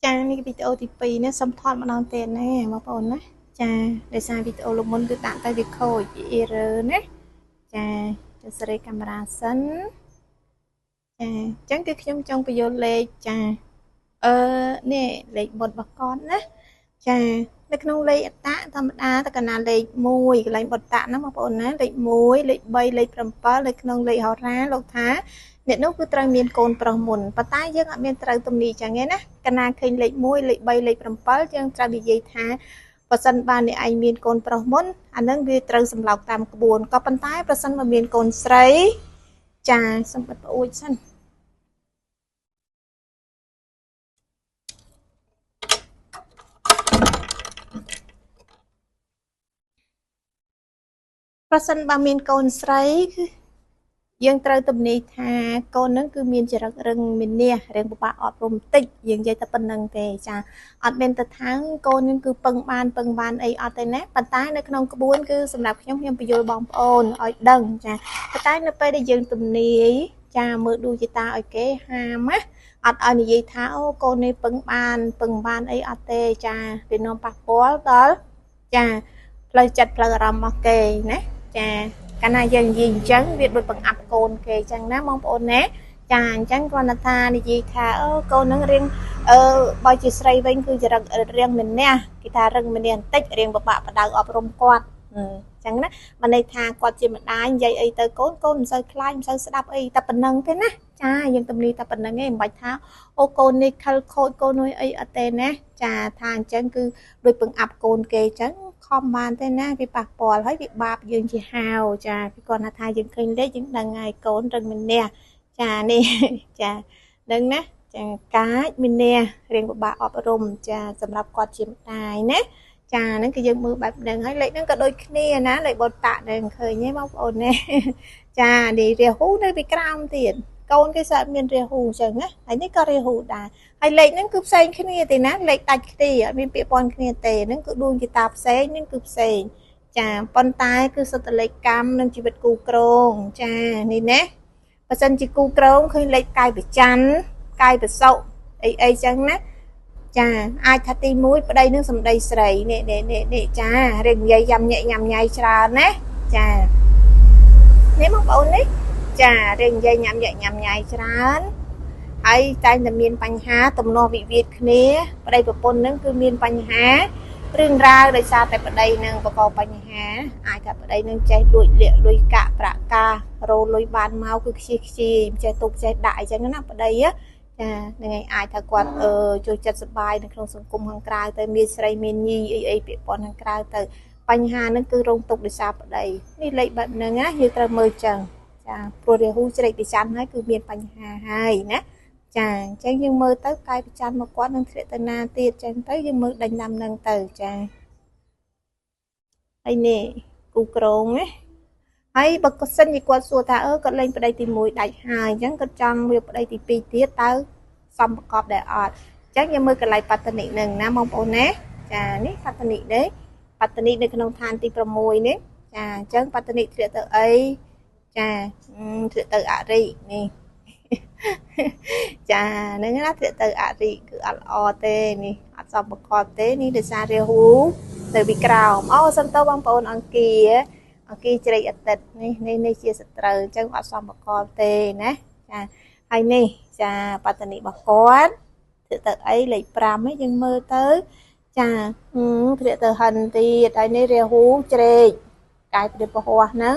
ចានេះវីដេអូទី2នេះសុំថតម្ដងទៀតណាបងប្អូនណាចាដោយសារវីដេអូលោកមុនគឺដាក់ទៅវាខូច error ណាចាទៅសេរីកាមេរ៉ាសិនចាអញ្ចឹងគឺខ្ញុំចង់បញ្យល់លេខចានេះលេខបុតរបស់គាត់ណាចានៅក្នុងលេខអត្តធម្មតាតកណាលេខ1កន្លែងបុតតណាបងប្អូនណាលេខ1លេខ3លេខ7នៅក្នុងលេខហោរាលោកថាអ្នកនោះគឺត្រូវមានកូនប្រុសមុនប៉ុន្តែយើងអត់មានត្រូវទំនីចឹងទេណាកណាឃើញលេខ1លេខ3លេខ7យើងត្រូវនិយាយថាបើសិនបានអ្នកឯងមានកូនប្រុសមុនអានឹងវាត្រូវសម្លោកតាមក្បួនក៏ប៉ុន្តែប្រសិនបើមានកូនស្រីចាសូមបិទប្អួយសិនប្រសិនបើមានកូនស្រីគឺយើងត្រូវទំនីថាកូននឹងគឺមានចរិតរឹងមានះរៀងពិបាកអត់រំតិចយើងនិយាយតែប៉ុណ្្នឹងទេចាអត់មានទៅថាកូននឹងគឺពឹងបានអីអត់ទេណាប៉ុន្តែនៅក្នុងក្បួនគឺសម្រាប់ខ្ញុំបញ្យល់បងប្អូនឲ្យដឹងចាប៉ុន្តែនៅពេលដែលយើងទំនីចាមើលឌូជីតាឲ្យគេហាមណាអត់ឲ្យនិយាយថាអូកូននេះពឹងបានអីអត់ទេចាវានាំប៉ះពាល់ដល់ចាផ្លូវចិត្តផ្លូវអារម្មណ៍របស់គេណាចាកាលណាយើងនិយាយអញ្ចឹងវាដូចបង្អាប់កូនគេអញ្ចឹងណាបងប្អូនណាចាអញ្ចឹងគ្រាន់តែថានិយាយថាអូកូននឹងរៀងបើជាស្រីវិញគឺចរិតរៀងម្នះគេថារឹងម្នះបន្តិចរៀងពិបាកបដៅអប់រំគាត់អញ្ចឹងណាមិនន័យថាគាត់ជាម្ដាយនិយាយអីទៅកូនមិនសូវខ្លាចមិនសូវស្ដាប់អីតែប៉ុណ្្នឹងទេណាចាយើងទំនីតែប៉ុណ្្នឹងឯងមិនបាច់ថាអូកូននេះខលខូចកូននោះអីអត់ទេណាចាថាអញ្ចឹងគឺដូចបង្អាប់កូនគេអញ្ចឹងខំបានទេណាវាប៉ះពាល់ហើយវាបាបយើងជាហាវចាពីគាត់ថាយើងឃើញលេខយើងដឹងហើយកូនរឹងម្នះចានេះចាដឹងណាចាកាចម្នះរៀងពិបាកអប់រំចាសម្រាប់គាត់ជាម្ដាយណាចាហ្នឹងគឺយើងមើលបែបហ្នឹងហើយលេខហ្នឹងក៏ដូចគ្នាណាលេខបតតាដែរឃើញទេបងប្អូនណាចានេះរាហូនៅពីក្រោមទៀតកូនគេស្អាតមានរាហូអញ្ចឹងណាហើយនេះក៏រាហូដែរហើយលេខហ្នឹងគឺផ្សេងគ្នាទេណាលេខដាច់គ្នាអត់មានពាក្យពាន់គ្នាទេហ្នឹងគឺដួងជាតាផ្សេងហ្នឹងគឺផ្សេងចាប៉ុន្តែគឺសុទ្ធតែលេខកម្មនិងជីវិតគូក្រងចានេះណាបើសិនជាគូក្រងឃើញលេខកាយប្រច័នកាយប្រសុអីចឹងណាចាអាចថាទី1ប្តីនឹងសម្ដីស្រីនេះចារៀងនិយាយយ៉ាំញ៉ៃច្រើនណាចានេះបងប្អូននេះចារៀងនិយាយញ៉ាំញ៉ៃច្រើនហើយតែងតែមានបញ្ហាទំនាស់វិវាទគ្នាប្តីប្រពន្ធនឹងគឺមានបញ្ហារឿងរ៉ាវដោយសារតែប្តីនឹងបង្កបញ្ហាអាចថាប្តីនឹងចេះលួចលាក់លុយកាក់ប្រាក់ការរលុយបានមកគឺខ្ជិះចេះទុកចេះដាក់អញ្ចឹងណាប្តីចានឹងឯងអាចថាគាត់ចូលចិត្តសប្បាយនៅក្នុងសង្គមខាងក្រៅទៅមានស្រីមានញីអីពាក់ព័ន្ធខាងក្រៅទៅបញ្ហានឹងគឺរងទុកដោយសារប្តីនេះលេខបែបហ្នឹងណាយើងត្រូវមើលចឹងចាព្រោះរាហូជ្រែកពីច័ន្ទហើយគឺមានបញ្ហាហើយណាចាអញ្ចឹងយើងមើលទៅកាយប្រច័នមកគាត់នឹងធ្លាក់ទៅណាទៀតអញ្ចឹងទៅយើងមើលដេញដាំនឹងទៅចាហើយនេះគូក្រងណាហើយបើក៏សិនជាគាត់សួរថាគាត់លេងប្តីទី1ដាច់ហើយអញ្ចឹងគាត់ចង់វាប្តីទី2ទៀតតើសមប្រកបដែរអត់អញ្ចឹងយើងមើលកន្លែងបត្តនិនឹងណាបងប្អូនណាចានេះបត្តនិនេះបត្តនិនៅក្នុងឋានទី6នេះចាអញ្ចឹងបត្តនិធ្លាក់ទៅអីចាធ្លាក់ទៅអរិនេះចាហ្នឹងណាធ្លាក់ទៅអរិគឺអត់ល្អទេនេះអត់សមប្រកបទេនេះដោយសាររាហូទៅពីក្រោមសំទោសបងប្អូនអង្គាជ្រែកអាទិត្យនេះជាសត្រូវអញ្ចឹងអត់សមប្រកបទេណាចាហើយនេះចាបត្តនិរបស់គាត់ធ្លាក់ទៅអីលេខ5ហ្នឹងយើងមើលទៅចាធ្លាក់ទៅហិនទៀតហើយនេះរាហូជ្រែកកាយព្រាបពហោះហ្នឹង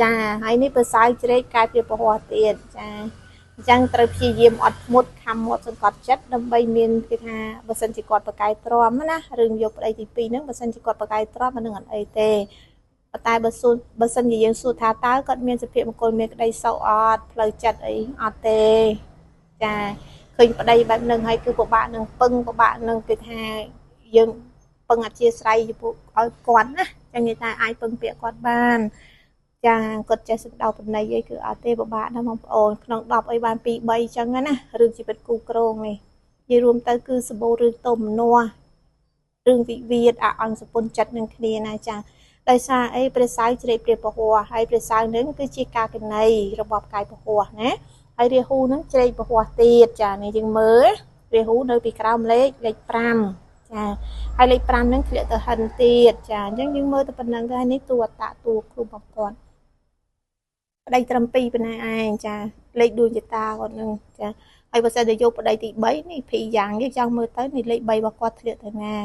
ចាហើយនេះប្រសើរជ្រែកកាយព្រាបពហោះទៀតចាអញ្ចឹងត្រូវព្យាយាមអត់ធ្មត់ខំមាត់សង្កត់ចិត្តដើម្បីមានគេថាបើសិនជាគាត់ប្រកែកទ្រាំណារឿងយកប្តីទី2ហ្នឹងបើសិនជាគាត់ប្រកែកទ្រាំមិននឹងអត់អីទេប៉ុន្តែបើសិនជាយើងសួរថាតើគាត់មានសភាពមង្គលមានក្តីសុខអត់ផ្លូវចិត្តអីអត់ទេចាឃើញប្តីបែបហ្នឹងហើយគឺពិបាកនឹងពឹងពិបាកនឹងគេថាយើងពឹងអធិស្ឋានឲ្យគាត់ណាចឹងនិយាយថាអាចពឹងពាក្យគាត់បានចាគាត់ចេះសំដៅបណ្ណៃអីគឺអត់ទេពិបាកណាស់បងប្អូនក្នុង10អីបាន2 3ចឹងណារឿងជីវិតគូក្រងនេះនិយាយរួមទៅគឺសម្បូររឿងទុំនាស់រឿងវិវាទអន់សពុនចិត្តនឹងគ្នាណាចាដោយសារអីព្រះសៅជ្រែកព្រះពហោះហើយព្រះសៅនឹងគឺជាការកណីរបបកាយពហោះណាហើយរាហូនឹងជ្រែកពហោះទៀតចានេះយើងមើល រាហូនៅពីក្រោមលេខ5ចាហើយលេខ5ហ្នឹងធ្លាក់ទៅហិនទៀតចាអញ្ចឹងយើងមើលទៅប៉ុណ្្នឹងទៅហើយនេះតួអត្តតួគ្រូបំផុតប្តីត្រឹម2ប៉ុណ្ណេះឯងចាលេខដួងចតាគាត់នឹងចាហើយបើសិនតែយកប្តីទី3នេះភីយ៉ាងយើងចង់មើលទៅនេះលេខ3របស់គាត់ធ្លាក់ទៅណា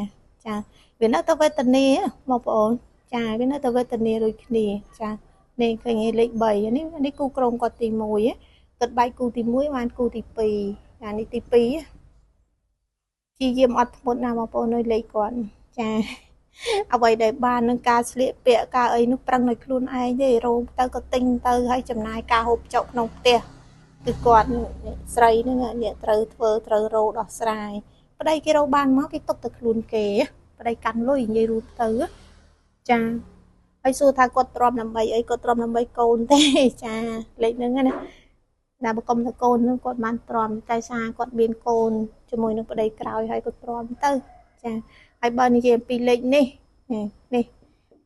ចាវានៅទៅវេទនាបងប្អូនចាវានៅទៅវេទនាដូចគ្នាចានេះឃើញលេខ3នេះគូក្រុមគាត់ទី1គាត់បែកគូទី1បានគូទី2ចានេះទី2ជាយាមអត់ធ្មត់ណាបងប្អូននៅលេខគាត់ចាអ្វីដែលបាននឹងការស្លៀកពាក់ការអីនោះប្រឹងឲ្យខ្លួនឯងទេរោងទៅក៏ទិញទៅហើយចំណាយការហូបចុកក្នុងផ្ទះគឺគាត់ស្រីហ្នឹងអ្នកត្រូវធ្វើត្រូវរោដោះស្រាយប្តីគេរោបានមកគេទុកទៅខ្លួនគេប្តីកាន់លុយនិយាយរួមទៅចាហើយសួរថាគាត់ទ្រាំដើម្បីអីគាត់ទ្រាំដើម្បីកូនទេចាលេខហ្នឹងណាតែបកុំតកូននឹងគាត់បានទ្រាំតែសារគាត់មានកូនជាមួយនឹងប្តីក្រោយហើយគាត់ទ្រាំទៅចាហើយបើនិយាយអំពីលេខនេះ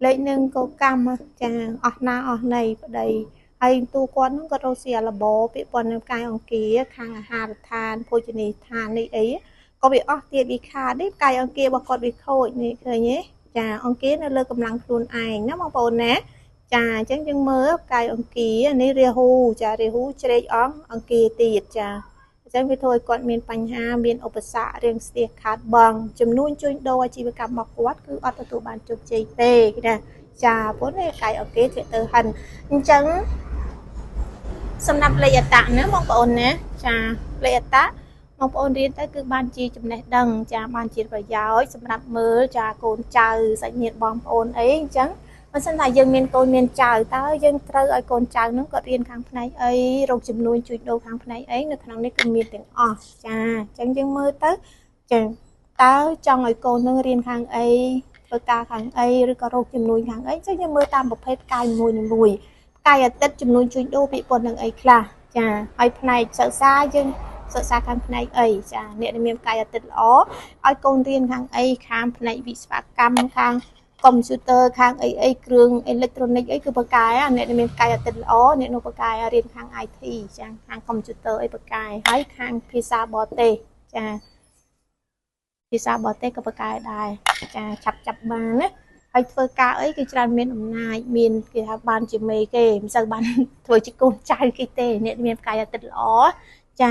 លេខនឹងក៏កម្មចាអស់ណាអស់ណីប្តីហើយទូគាត់នឹងគាត់រកស៊ីអាឡបពាក់ព័ន្ធនឹងកាយអង្គាខាងអាហារដ្ឋានភោជនីយដ្ឋាននេះអីក៏វាអស់ទៀតវាខាតនេះកាយអង្គារបស់គាត់វាខូចនេះឃើញទេចាអង្គានៅលើកម្លាំងខ្លួនឯងណាបងប្អូនណាចាអញ្ចឹងយើងមើលកាយអង្គានេះរាហូចារាហូជ្រែកអង្គាទៀតចាអញ្ចឹងវាធ្វើឲ្យគាត់មានបញ្ហាមានឧបសគ្គរៀងស្ទះខាតបង់ចំនួនជួញដូរអាជីវកម្មរបស់គាត់គឺអត់ទទួលបានជោគជ័យទេណាចាព្រោះនេះកាយអង្គាធ្លាក់ទៅហិនអញ្ចឹងសម្រាប់លេខអត្តណាបងប្អូនណាចាលេខអត្តបងប្អូនរៀនទៅគឺបានជាចំណេះដឹងចាបានជាប្រយោជន៍សម្រាប់មើលចាកូនចៅសាច់ញាតិបងប្អូនអីអញ្ចឹងបើសិនថាយើងមានកូនមានចៅតើយើងត្រូវឲ្យកូនចៅនោះគាត់រៀនខាងផ្នែកអីរកចំនួនជួញដូរខាងផ្នែកអីនៅក្នុងនេះគឺមានទាំងអស់ចាអញ្ចឹងយើងមើលទៅចាតើចង់ឲ្យកូននឹងរៀនខាងអីធ្វើការខាងអីឬក៏រកចំនួនខាងអីអញ្ចឹងយើងមើលតាមប្រភេទផ្កាយមួយផ្កាយអាទិត្យចំនួនជួញដូរពាក្យពន្ធនឹងអីខ្លះចាហើយផ្នែកសិក្សាយើងសិក្សាខាងផ្នែកអីចាអ្នកដែលមានផ្កាយអាទិត្យល្អឲ្យកូនរៀនខាងអីខាងផ្នែកវិស្វកម្មខាងកុំព្យូទ័រខាងអីគ្រឿងអេឡិចត្រូនិកអីគឺបកកាយអ្នកដែលមានផ្កាយអាទិត្យល្អអ្នកនោះបកកាយរៀនខាង IT ចាខាងកុំព្យូទ័រអីបកកាយហើយខាងភាសាបរទេសចាភាសាបរទេសក៏បកកាយដែរចាចាប់បានណាហើយធ្វើការអីគេច្រើនមានអំណាចមានគេហៅបានជាមេគេមិនសូវបានធ្វើជាកូនចៅគេទេអ្នកមានផ្កាយអាទិត្យល្អចា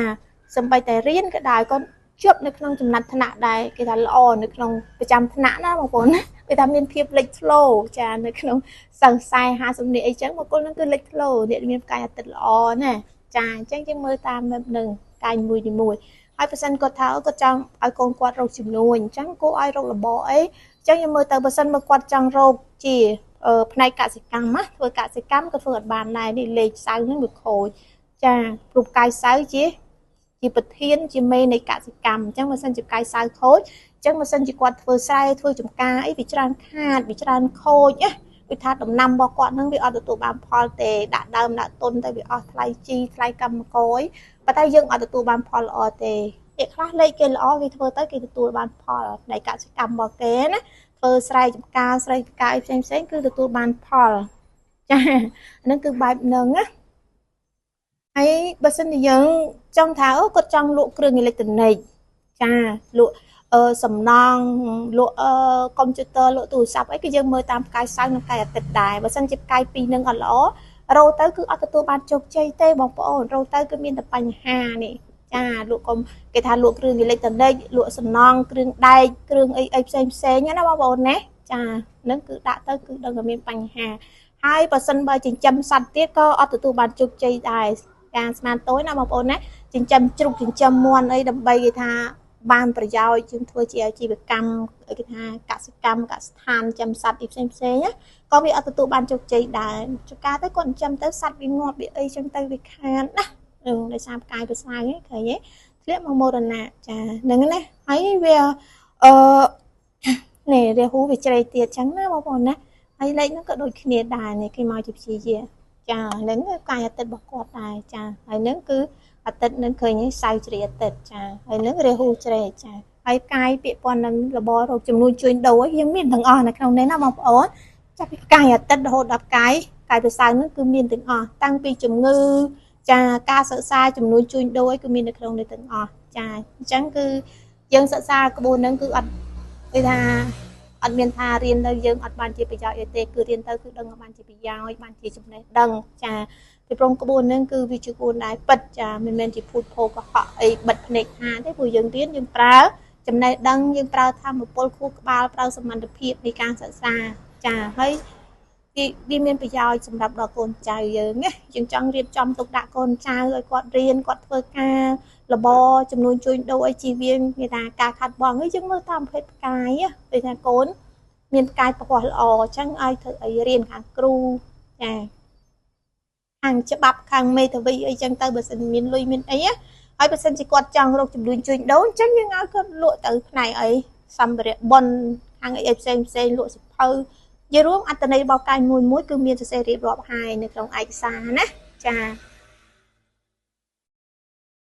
សំបីតែរៀនក៏ដោយគាត់ជាប់នៅក្នុងចំណាត់ថ្នាក់ដែរគេថាល្អនៅក្នុងប្រចាំថ្នាក់ណាបងប្អូនណាគេថាមានភាពលេចធ្លោចានៅក្នុងសិស្ស40-50នាក់អីចឹងមកគុលនឹងគឺលេចធ្លោអ្នកមានផ្កាយអាទិត្យល្អណាចាអញ្ចឹងយើងមើលតាមនឹងកាយមួយហើយបើសិនគាត់ថាគាត់ចង់ឲ្យកូនគាត់រកចំនួនអញ្ចឹងគួរឲ្យរករបរអីអញ្ចឹងយើងមើលទៅបើសិនមកគាត់ចង់រកជាផ្នែកកសិកម្មណាធ្វើកសិកម្មក៏ធ្វើអត់បានដែរនេះលេខសៅនឹងវាខូចចាព្រោះកាយសៅជាប្រធានជាមេនៃកសិកម្មអញ្ចឹងបើសិនជាកាយសៅខូចអញ្ចឹងបើសិនជាគាត់ធ្វើស្រែធ្វើចំការអីវាច្រើនខាតវាច្រើនខូចណាវាថាដំណាំរបស់គាត់នឹងវាអត់ទទួលបានផលទេដាក់ដើមដាក់ទុនទៅវាអស់ថ្លៃជីថ្លៃកម្មករប៉ុន្តែយើងអត់ទទួលបានផលល្អទេអ្នកខ្លះលេខគេល្អគេធ្វើទៅគេទទួលបានផលនៃកសិកម្មរបស់គេណាធ្វើស្រែចម្ការស្រីផ្កាយផ្សេងគឺទទួលបានផលចាហ្នឹងគឺបែបហ្នឹងណាហើយបើសិនជាយើងចង់ថាគាត់ចង់លក់គ្រឿងអេឡិចត្រូនិកចាលក់សំណង់លក់កុំព្យូទ័រលក់ទូរស័ព្ទអីគឺយើងមើលតាមផ្កាយសៅនិងផ្កាយអាទិត្យដែរបើសិនជាផ្កាយពីរនឹងអត់ល្អរោទៅគឺអត់ទទួលបានជោគជ័យទេបងប្អូនរោទៅគឺមានតែបញ្ហានេះចាលក់កុំគេថាលក់គ្រឿងអេឡិចត្រូនិកលក់សំណង់គ្រឿងដែកគ្រឿងអីផ្សេងណាបងប្អូនណាចានឹងគឺដាក់ទៅគឺដឹងថាមានបញ្ហាហើយបើសិនបើចិញ្ចឹមសត្វទៀតក៏អត់ទទួលបានជោគជ័យដែរការស្មានតូចណាបងប្អូនណាចិញ្ចឹមជ្រូកចិញ្ចឹមមាន់អីដើម្បីគេថាបានប្រយោជន៍យើងធ្វើជាអាជីវកម្មគេថាកសិកម្មកសិដ្ឋានចិញ្ចឹមសត្វផ្សេងណាក៏វាអត់ទទួលបានជោគជ័យដែរចការទៅគាត់ចិញ្ចឹមទៅសត្វវាងាប់វាអីចឹងទៅវាខាតណាដោយសារផ្កាយប្រសើរហ្នឹងឃើញទេធ្លាក់មកមរណៈចាហ្នឹងណាហើយវានេះរាហូវាជ្រៃទៀតចឹងណាបងប្អូនណាហើយលេខហ្នឹងក៏ដូចគ្នាដែរនេះគេមកជាព្យាយាចាហ្នឹងគឺកាយអាទិត្យរបស់គាត់ដែរចាហើយហ្នឹងគឺអាទិត្យនឹងឃើញសៅជ្រៃអាទិត្យចាហើយហ្នឹងរាហូជ្រៃចាហើយកាយពាក្យព័ន្ធនឹងរបររកចំនួនជួញដូរយើងមានទាំងអស់នៅក្នុងនេះណាបងប្អូនចាប់ពីកាយអាទិត្យរហូតដល់កាយប្រសើរហ្នឹងគឺមានទាំងអស់តាំងពីជំងឺចាការសិក្សាចំនួនជួញដូរគឺមាននៅក្នុងនេះទាំងអស់ ចាអញ្ចឹងគឺយើងសិក្សាក្បួនហ្នឹងគឺអត់គេថាអត់មានថារៀនទៅយើងអត់បានជាប្រយោជន៍អីទេគឺរៀនទៅគឺដឹងបានជាប្រយោជន៍បានជាចំណេះដឹងចាពីព្រមក្បួនហ្នឹងគឺវាជាក្បួនដែលពិតចាមិនមែនជាភូតភរកុហកអីបិទភ្នែកថាទេព្រោះយើងរៀនយើងប្រើចំណេះដឹងយើងប្រើធម៌ពលខួរក្បាលប្រើសមត្ថភាពនៃការសិក្សាចាហើយវាមានប្រយោជន៍សម្រាប់ដល់កូនចៅយើងណាយើងចង់រៀបចំទុកដាក់កូនចៅឲ្យគាត់រៀនគាត់ធ្វើការរបរចំនួនជួញដូរឲ្យជីវៀងគេថាការខាត់បងយើងមើលតាមភេទផ្កាយគេថាកូនមានផ្កាយពណ៌ល្អអញ្ចឹងឲ្យធ្វើអីរៀនខាងគ្រូចាខាងច្បាប់ខាងមេធាវីអីចឹងទៅបើសិនមានលុយមានអីហើយបើសិនជាគាត់ចង់រកចំនួនជួញដូរអញ្ចឹងយើងឲ្យគាត់លក់ទៅផ្នែកអីសម្ភារៈប៉ុនខាងអីផ្សេងលក់សិភៅជារួមអត្តន័យរបស់កាយមួយគឺមានសរសេររៀបរាប់ហើយនៅក្នុងឯកសារណាចា